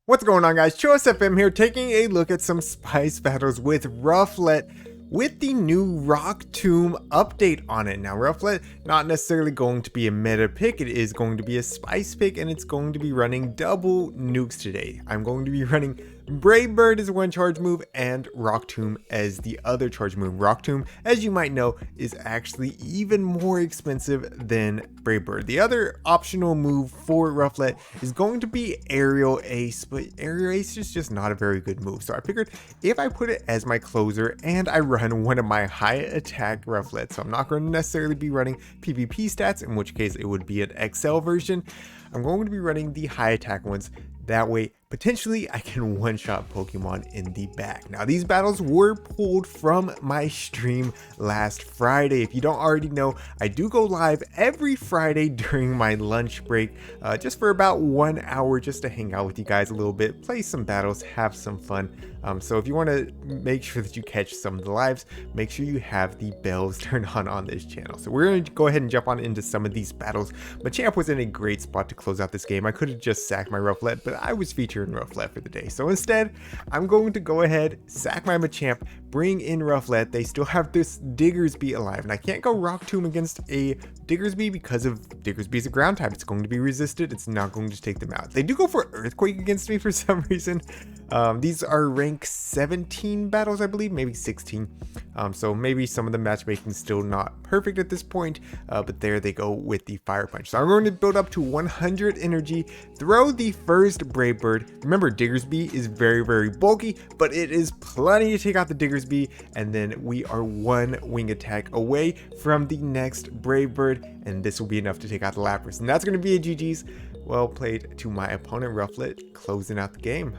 What's going on, guys? ChillisFM here, taking a look at some spice battles with Rufflet with the new Rock Tomb update on it. Now, Rufflet, not necessarily going to be a meta pick, it is going to be a spice pick, and it's going to be running double nukes today. I'm going to be running Brave Bird as one charge move and Rock Tomb as the other charge move. Rock Tomb, as you might know, is actually even more expensive than Brave Bird. The other optional move for Rufflet is going to be Aerial Ace, but Aerial Ace is just not a very good move. So I figured if I put it as my closer and I run one of my high attack Rufflet, so I'm not going to necessarily be running PvP stats, in which case it would be an XL version. I'm going to be running the high attack ones. That way, potentially, I can one-shot Pokemon in the back. Now, these battles were pulled from my stream last Friday. If you don't already know, I do go live every Friday during my lunch break, just for about 1 hour, just to hang out with you guys a little bit, play some battles, have some fun. So if you want to make sure that you catch some of the lives, make sure you have the bells turned on this channel. So we're going to go ahead and jump on into some of these battles. Machamp was in a great spot to close out this game. I could have just sacked my Rufflet, but I was featuring Rufflet for the day. So instead, I'm going to go ahead, sack my Machamp, bring in Rufflet. They still have this Diggersby alive, and I can't go Rock Tomb against a Diggersby because of Diggersby is a ground type. It's going to be resisted. It's not going to take them out. They do go for Earthquake against me for some reason. These are rank 17 battles, I believe, maybe 16. So maybe some of the matchmaking still not perfect at this point, but there they go with the Fire Punch. So I'm going to build up to 100 energy, throw the first Brave Bird. Remember, Diggersby is very, very bulky, but it is plenty to take out the Diggersby, and then we are one wing attack away from the next Brave Bird, and this will be enough to take out the Lapras. And that's going to be a GG's. Well played to my opponent, Rufflet, closing out the game.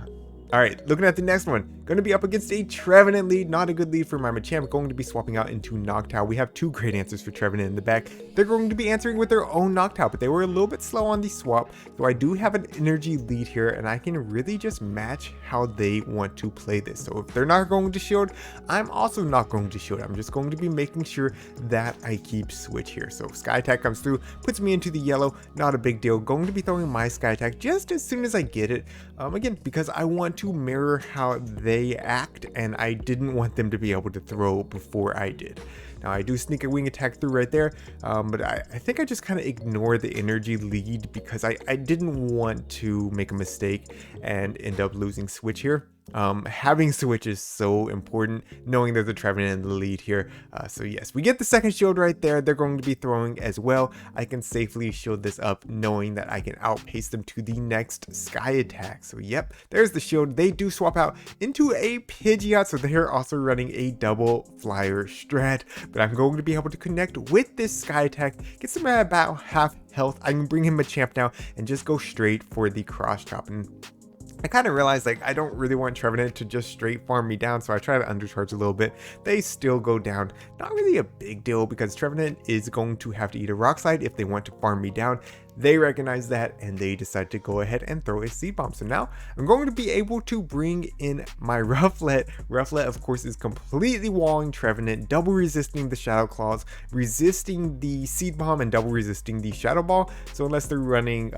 Alright, looking at the next one. Going to be up against a Trevenant lead. Not a good lead for my Machamp. Going to be swapping out into Noctowl. We have two great answers for Trevenant in the back. They're going to be answering with their own Noctowl, but they were a little bit slow on the swap. So I do have an energy lead here, and I can really just match how they want to play this. So if they're not going to shield, I'm also not going to shield. I'm just going to be making sure that I keep switch here. So Sky Attack comes through, puts me into the yellow. Not a big deal. Going to be throwing my Sky Attack just as soon as I get it. Again, because I want to mirror how they act, and I didn't want them to be able to throw before I did. Now I do sneak a wing attack through right there, but I think I just kind of ignored the energy lead because I didn't want to make a mistake and end up losing switch here. Having switch is so important, knowing there's a Trevenant in the lead here. So yes, we get the second shield right there. They're going to be throwing as well. I can safely shield this up, knowing that I can outpace them to the next Sky Attack. So yep, there's the shield. They do swap out into a Pidgeot, so they're also running a double flyer strat. But I'm going to be able to connect with this Sky Attack, get them at about half health. I can bring him Machamp now and just go straight for the cross chop. And I kind of realized, like, I don't really want Trevenant to just straight farm me down, so I try to undercharge a little bit. They still go down. Not really a big deal because Trevenant is going to have to eat a Rock Slide if they want to farm me down. They recognize that, and they decide to go ahead and throw a Seed Bomb. So now I'm going to be able to bring in my Rufflet. Rufflet, of course, is completely walling Trevenant, double resisting the Shadow Claws, resisting the Seed Bomb, and double resisting the Shadow Ball. So unless they're running,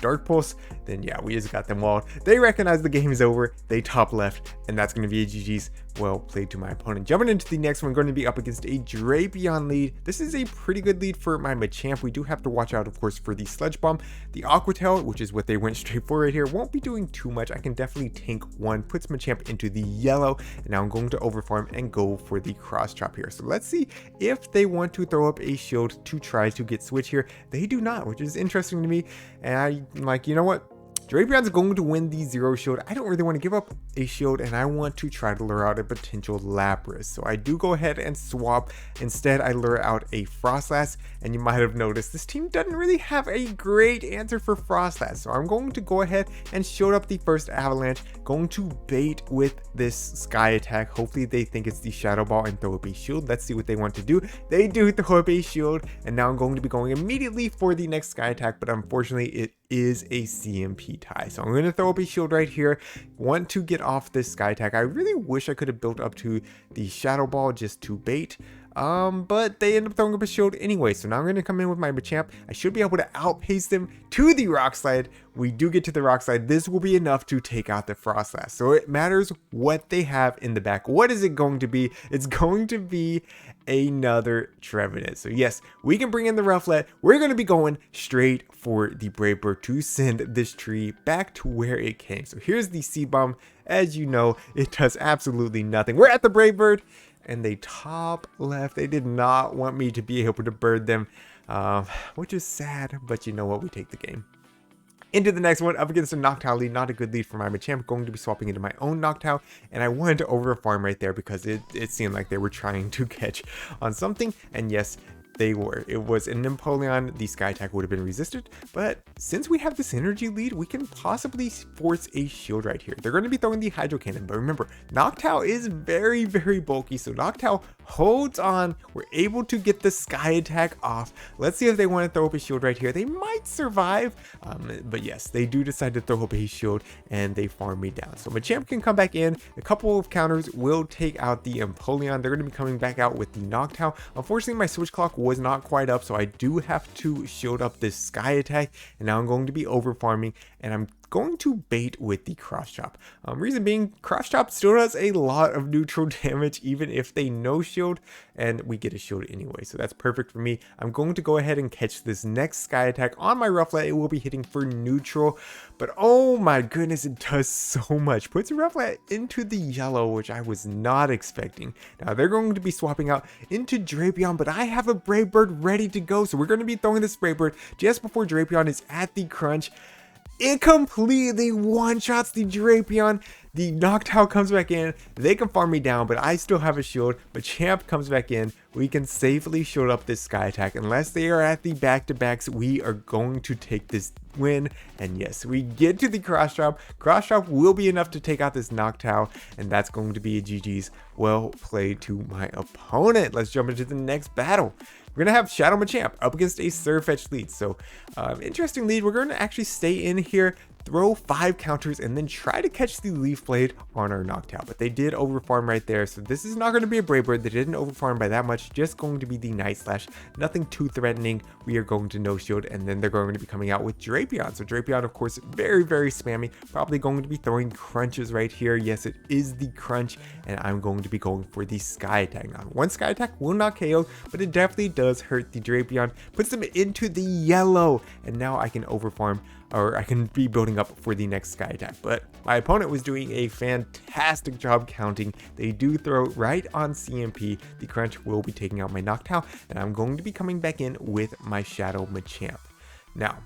Dark Pulse, then yeah, we just got them walled. They recognize the game is over. They top left, and that's going to be a GG's. Well played to my opponent. Jumping into the next one, going to be up against a Drapion lead. This is a pretty good lead for my Machamp. We do have to watch out, of course, for the Sludge Bomb. The Aqua Tail, which is what they went straight for right here, won't be doing too much. I can definitely tank one, puts Machamp into the yellow, and now I'm going to overfarm and go for the cross chop here. So let's see if they want to throw up a shield to try to get switch here. They do not, which is interesting to me, and I'm like, you know what? Drapion's going to win the zero shield. I don't really want to give up a shield, and I want to try to lure out a potential Lapras. So I do go ahead and swap. Instead, I lure out a Frostlass, and you might have noticed this team doesn't really have a great answer for Frostlass. So I'm going to go ahead and shield up the first Avalanche, going to bait with this Sky Attack. Hopefully they think it's the Shadow Ball and throw up a shield. Let's see what they want to do. They do throw up a shield, and now I'm going to be going immediately for the next Sky Attack, but unfortunately it is a CMP tie. So I'm going to throw up a shield right here. Want to get off this Sky Attack. I really wish I could have built up to the Shadow Ball just to bait. but they end up throwing up a shield anyway. So now I'm going to come in with my Machamp. I should be able to outpace them to the Rock Slide. We do get to the Rock Slide. This will be enough to take out the Frostlass. So it matters what they have in the back. What is it going to be? It's going to be another Trevenant. So yes, we can bring in the Rufflet. We're going to be going straight for the Brave Bird to send this tree back to where it came. So here's the Seed Bomb. As you know, it does absolutely nothing. We're at the Brave Bird, and they top left. They did not want me to be able to bird them, which is sad, but you know what? We take the game. Into the next one, up against a Noctowl lead. Not a good lead for my Machamp. Going to be swapping into my own Noctowl, and I wanted to overfarm right there because it seemed like they were trying to catch on something, and yes, they were. It was an Empoleon. The Sky Attack would have been resisted, but since we have this energy lead, we can possibly force a shield right here. They're going to be throwing the Hydro Cannon, but remember, Noctowl is very, very bulky, so Noctowl holds on. We're able to get the Sky Attack off. Let's see if they want to throw up a shield right here. They might survive, but yes, they do decide to throw up a shield, and they farm me down. So Machamp can come back in. A couple of counters will take out the Empoleon. They're going to be coming back out with the Noctowl. Unfortunately, my switch clock was not quite up, so I do have to shield up this Sky Attack, and now I'm going to be over farming, and I'm going to bait with the Cross Chop. Reason being, Cross Chop still does a lot of neutral damage even if they no shield, and we get a shield anyway, so that's perfect for me. I'm going to go ahead and catch this next Sky Attack on my Rufflet. It will be hitting for neutral, but oh my goodness, it does so much. Puts Rufflet into the yellow, which I was not expecting. Now they're going to be swapping out into Drapion, but I have a Brave Bird ready to go, so we're going to be throwing this Brave Bird just before Drapion is at the crunch. It completely one-shots the Drapion. The Noctowl comes back in. They can farm me down, but I still have a shield. Machamp comes back in. We can safely shield up this Sky Attack. Unless they are at the back-to-backs, we are going to take this win. And yes, we get to the Cross Chop. Cross Chop will be enough to take out this Noctowl, and that's going to be a GG's. Well played to my opponent. Let's jump into the next battle. We're going to have Shadow Machamp up against a Surfetch lead. So, interesting lead. We're going to actually stay in here, throw 5 counters, and then try to catch the Leaf Blade on our Noctowl. But they did overfarm right there. So this is not going to be a Brave Bird. They didn't overfarm by that much. Just going to be the Night Slash. Nothing too threatening. We are going to no shield, and then they're going to be coming out with Drapion. So Drapion, of course, very, very spammy. Probably going to be throwing crunches right here. Yes, it is the crunch, and I'm going to be going for the Sky Attack. Now, one Sky Attack will not KO, but it definitely does hurt the Drapion. Puts them into the yellow, and now I can overfarm, or I can be building up for the next Sky Attack. But my opponent was doing a fantastic job counting. They do throw right on CMP. The crunch will be taking out my Noctowl, and I'm going to be coming back in with my Shadow Machamp. Now,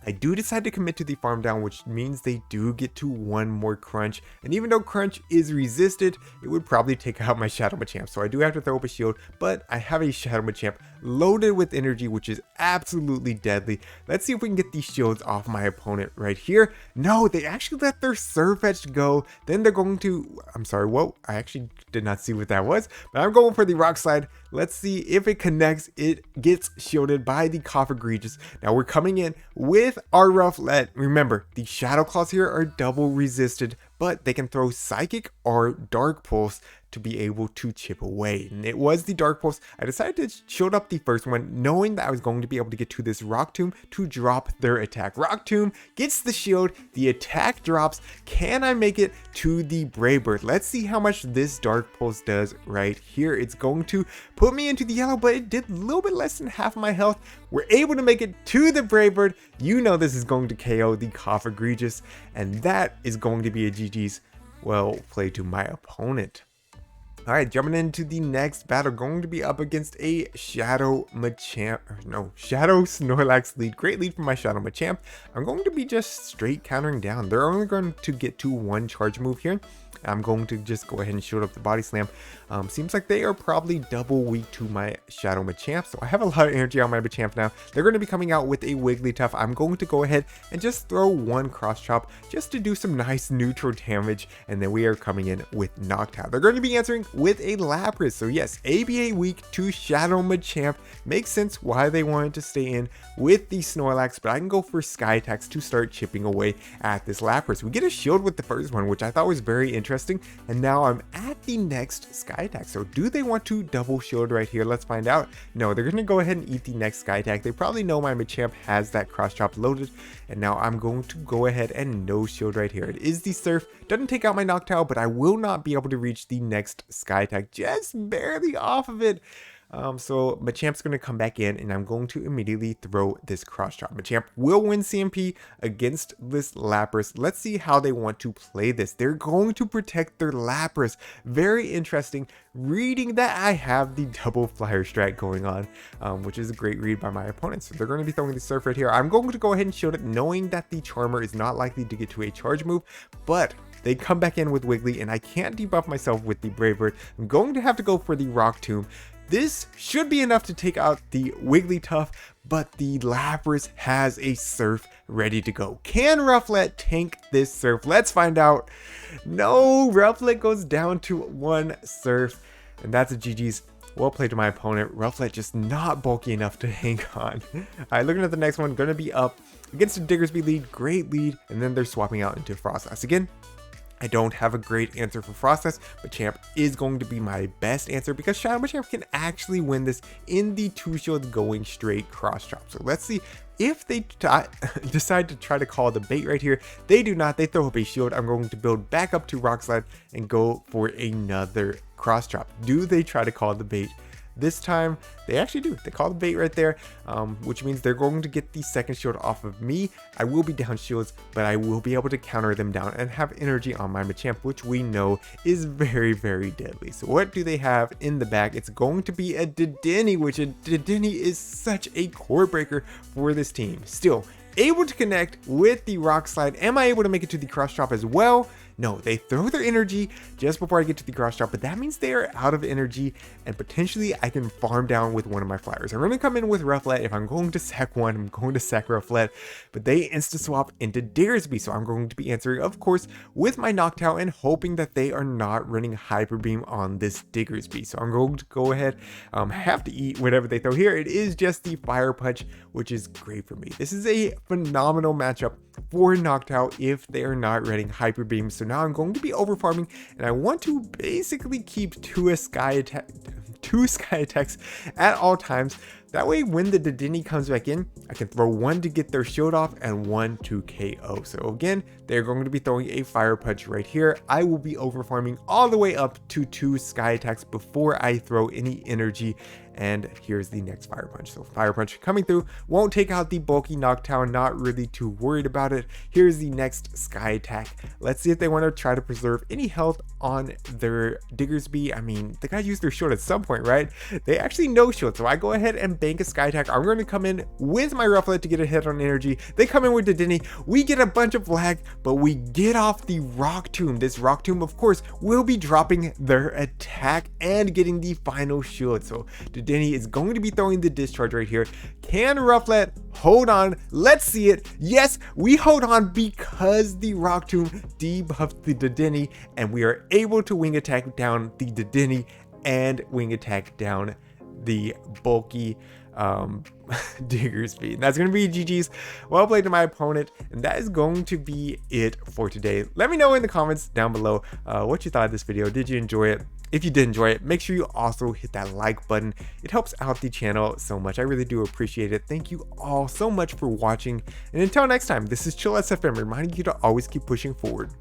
I do decide to commit to the farm down, which means they do get to one more crunch. And even though crunch is resisted, it would probably take out my Shadow Machamp. So I do have to throw up a shield, but I have a Shadow Machamp loaded with energy, which is absolutely deadly. Let's see if we can get these shields off my opponent right here. No, they actually let their Surfetch go. Then they're going to, I'm sorry, whoa, I actually did not see what that was, but I'm going for the Rock Slide. Let's see if it connects. It gets shielded by the Cofagrigus. Now we're coming in with our Rufflet. Remember, the Shadow Claws here are double resisted, but they can throw Psychic or Dark Pulse to be able to chip away. And it was the Dark Pulse. I decided to shield up the first one, knowing that I was going to be able to get to this Rock Tomb to drop their attack. Rock Tomb gets the shield, the attack drops. Can I make it to the Brave Bird? Let's see how much this Dark Pulse does right here. It's going to put me into the yellow, but it did a little bit less than half my health. We're able to make it to the Brave Bird. You know this is going to KO the Cofagrigus, and that is going to be a GG's. Well played to my opponent. Alright, jumping into the next battle, going to be up against a Shadow Machamp, Shadow Snorlax lead. Great lead from my Shadow Machamp. I'm going to be just straight countering down. They're only going to get to one charge move here. I'm going to just go ahead and shield up the Body Slam. Seems like they are probably double weak to my Shadow Machamp, so I have a lot of energy on my Machamp now. They're going to be coming out with a Wigglytuff. I'm going to go ahead and just throw one Cross Chop just to do some nice neutral damage, and then we are coming in with Noctowl. They're going to be answering with a Lapras. So yes, ABA weak to Shadow Machamp. Makes sense why they wanted to stay in with the Snorlax, but I can go for Sky attacks to start chipping away at this Lapras. We get a shield with the first one, which I thought was very interesting, and now I'm at the next Sky attack. So do they want to double shield right here? Let's find out. No, they're gonna go ahead and eat the next Sky attack. They probably know my Machamp has that cross chop loaded, and now I'm going to go ahead and no shield right here. It is the Surf, doesn't take out my Noctowl, but I will not be able to reach the next Sky attack, just barely off of it. So Machamp's going to come back in, and I'm going to immediately throw this cross chop. Machamp will win CMP against this Lapras. Let's see how they want to play this. They're going to protect their Lapras. Very interesting. Reading that I have the double flyer strat going on, which is a great read by my opponents. So they're going to be throwing the Surf right here. I'm going to go ahead and shield it, knowing that the Charmer is not likely to get to a charge move, but they come back in with Wiggly, and I can't debuff myself with the Brave Bird. I'm going to have to go for the Rock Tomb. This should be enough to take out the Wigglytuff, but the Lapras has a Surf ready to go. Can Rufflet tank this Surf? Let's find out. No, Rufflet goes down to 1 Surf, and that's a GG's. Well played to my opponent. Rufflet just not bulky enough to hang on. Alright, looking at the next one, gonna be up against a Diggersby lead, great lead, and then they're swapping out into Frostlass again. I don't have a great answer for Frostlass, but Machamp is going to be my best answer because Shadow Machamp can actually win this in the 2 shields going straight cross chop. So let's see if they decide to try to call the bait right here. They do not. They throw up a shield. I'm going to build back up to Rock Slide and go for another cross chop. Do they try to call the bait? This time, they actually do. They call the bait right there, which means they're going to get the second shield off of me. I will be down shields, but I will be able to counter them down and have energy on my Machamp, which we know is very, very deadly. So what do they have in the bag? It's going to be a Dedenne, which a Dedenne is such a core breaker for this team. Still, able to connect with the Rock Slide. Am I able to make it to the cross chop as well? No, they throw their energy just before I get to the cross chop, but that means they are out of energy, and potentially I can farm down with one of my flyers. I'm going to come in with Rufflet. If I'm going to sack one, I'm going to sack Rufflet, but they insta swap into Diggersby, so I'm going to be answering, of course, with my Noctowl and hoping that they are not running Hyper Beam on this Diggersby. So I'm going to go ahead, have to eat whatever they throw here. It is just the Fire Punch, which is great for me. This is a phenomenal matchup for Noctowl if they are not running Hyper Beam. So now I'm going to be over farming, and I want to basically keep 2 Sky attacks at all times. That way, when the Dedenne comes back in, I can throw 1 to get their shield off and 1 to KO. So again, they're going to be throwing a Fire Punch right here. I will be over farming all the way up to 2 Sky attacks before I throw any energy. And here's the next Fire Punch. So Fire Punch coming through, won't take out the bulky Noctowl, not really too worried about it. Here's the next Sky attack. Let's see if they want to try to preserve any health on their Diggersby. I mean, they gotta use their shield at some point, right? They actually no shield, so I go ahead and bank a Sky attack. I'm going to come in with my Rufflet to get a hit on energy. They come in with Dedenne. We get a bunch of lag, but we get off the Rock Tomb. This Rock Tomb, of course, will be dropping their attack and getting the final shield. So Dedenne is going to be throwing the discharge right here. Can Rufflet hold on? Let's see it. Yes, we hold on because the Rock Tomb debuffed the Dedenne, and we are able to wing attack down the Dedenne and wing attack down the bulky Diggersby. That's going to be GG's. Well played to my opponent, and that is going to be it for today. Let me know in the comments down below what you thought of this video. Did you enjoy it? If you did enjoy it, make sure you also hit that like button. It helps out the channel so much. I really do appreciate it. Thank you all so much for watching. And until next time, this is ChillisFM reminding you to always keep pushing forward.